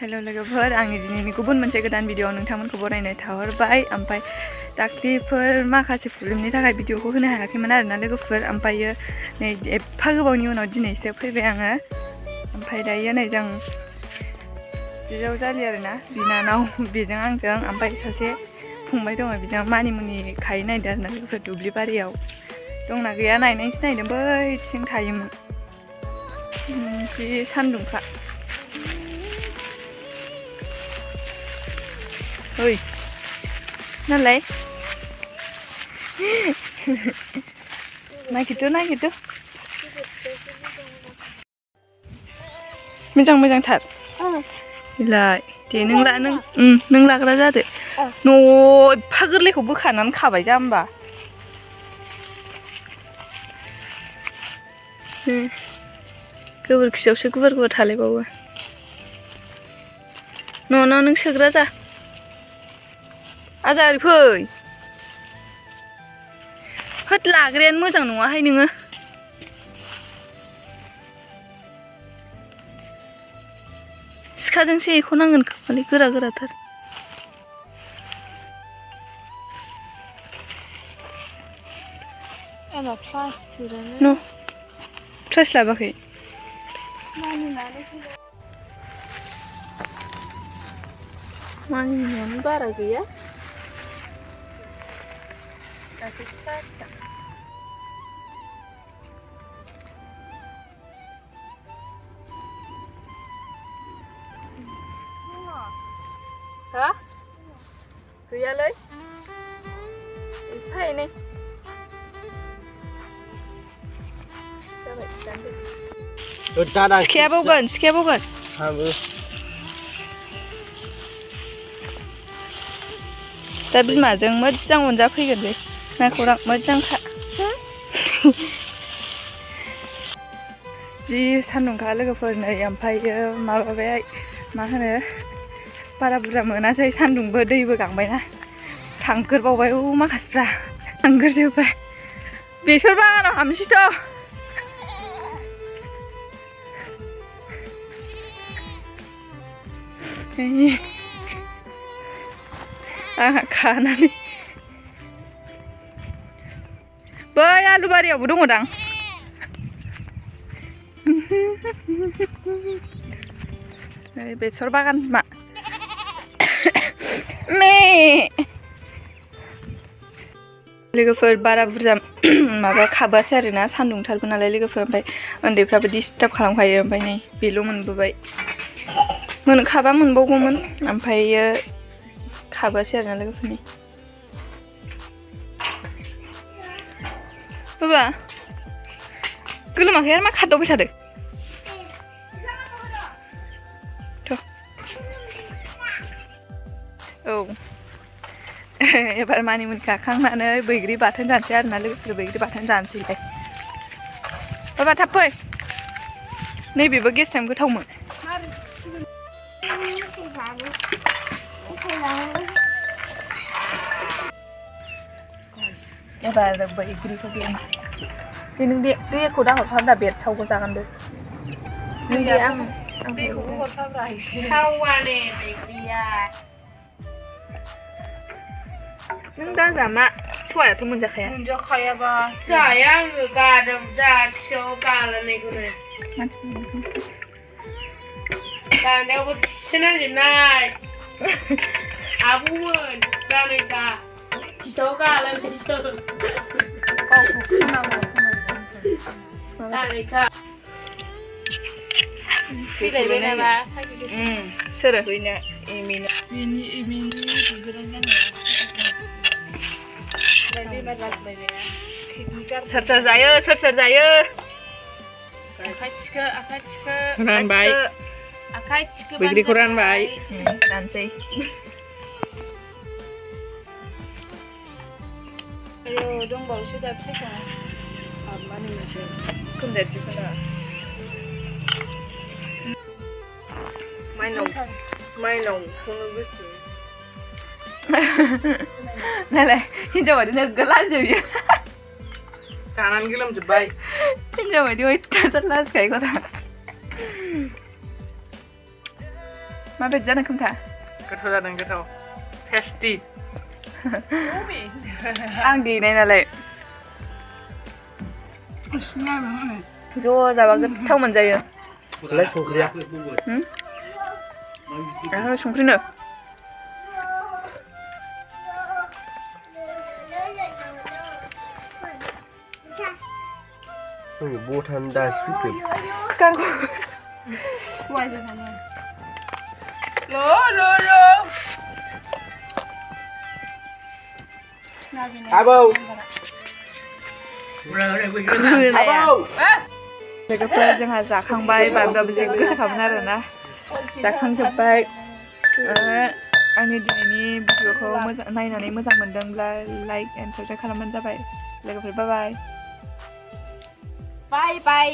hello लोगोफोर आंनि दिनैनि गुबुन मोनसे गोदान भिडिअ नोंथांमोनखौ बरायनाय थाहरबाय ओमफ्राय दाख्लिफोर माखासे प्रब्लेमनि थाखाय भिडिअखौ होनो हायाखैमोन आरोना लोगोफोर ओमफ्रायो नै एफा गोबावनि उनाव दिनैसो फैबाय आङो ओमफ्राय दायो नै जों बिजावजालि आरोना बिनानाव बेजों आंजों ओमफ्राय सासे फंबाय दङ बेजों मानिमुनि खायै नायदों आरोना लोगोफोर दुब्लि बारियाव दंना गैया नायनायसो नायदों बैथिं थायोमोन जि सान्दुंखा ओइ नालाय नागिरदो मोजांथार बिलाय दे नों लाग्रा जादो न' एफा गोरलैखौ बोखानानै खाबाय जाम्बा गोबोरखियावसो गुवार थालायबावो न' नों सोग्रा जा आजारि फै होद लाग्रायानो मोजां नङाहाय नोङो सिखाजोंसो एखौ नांगोन खोमालै गोराथार न' ट्रास लाबाखै मानिमुनियानो बारा गैया दाख्लै फिसा हा गैयालै एफा एनै जाबाय सिखाया बावगोन दा बिमाजों मोजां अनजाफैगोन बे नाखौरां मोजांखा जि सान्दुंखा लोगोफोर नै ओमफ्रायो माबाबाय मा होनो बारा बुरजा मोनासै सान्दुंबो दैबो गांबायना थांगोरबावबाय माखासेफ्रा थांगोरजोब्बाय बेसर बागानाव हाबनोसैथ' आंहा खानानै बै आलु बारियावबो दङदां बेसर बागान मा लोगोफोर बारा बुरजा माबा खाबासै आरोना सान्दुंथारबो नालाय लोगोफोर ओमफ्राय उन्दैफ्राबो डिस्टार्ब खालामखायो ओमफ्राय नै बेल' मोनबोबाय खाबा मोनबावगौमोन ओमफ्रायो खाबासै आरोना लोगोफोरनि बाबा गोलोमाखै आरो मा खारदावबाय थादो औ एबार मानिमुनि खाखांनानै बैग्रि बाथोन जानोसै आरोना लोगोफोर बैग्रि बाथोन जानोसैलाय बाबा थाब फै नैबेबो गेस टाइम गोथावमोन एबार बैग्रिखौ देनोसै दे नों दैखौ दा हरफाब्रा बेरसावखौ जागोन बे नों दे आं दैखौबो हरफाब्रा एसे थावाने बैग्रिया नों दा जामा सवायाथ' मोनजाखायाबा जाया आङो गादों दाखियाव गालायनायखौनो जानायावबो थिसोनांजोबनाय आब'मोन जानायखा खिथाव गालायनायखौ जानायखा फैलायबाय नामा सोरो बेनि सोर जायो सोर जायो आखाइ थिखो रानबाय आखाइ थिखो बैग्रिखौ रानबाय जानोसै आयो दंबावोसो दा फिसा हाबनानै मोनसे खोन्दाथिखौना माइनावखौनो गोसो नालाय हिन्जाव बायदि नोगोर लाजियो बियो जानानै गोलोमजोब्बाय हिन्जाव बायदि अयथासार लाजिखायो गथ'आ माबायदि जादों खोन्था गोथाव जादों गोथाव टेस्टि आं देनाय नालाय ज' जाबा गोथाव मोनजायो लाय संख्रिया संख्रिनो बथान दासबिखौ आबौ लोगोफोर जोंहा जाखांबाय बानलुआबो जि गोसाखामोन आरोना जाखांजोब्बाय आंनि दिनैनि भिडिअखौ नायनानै मोजां मोनदोंब्ला लाइक एन्ड साबस्क्राइब खालामबानो जाबाय लोगोफोर बाय बाय बाय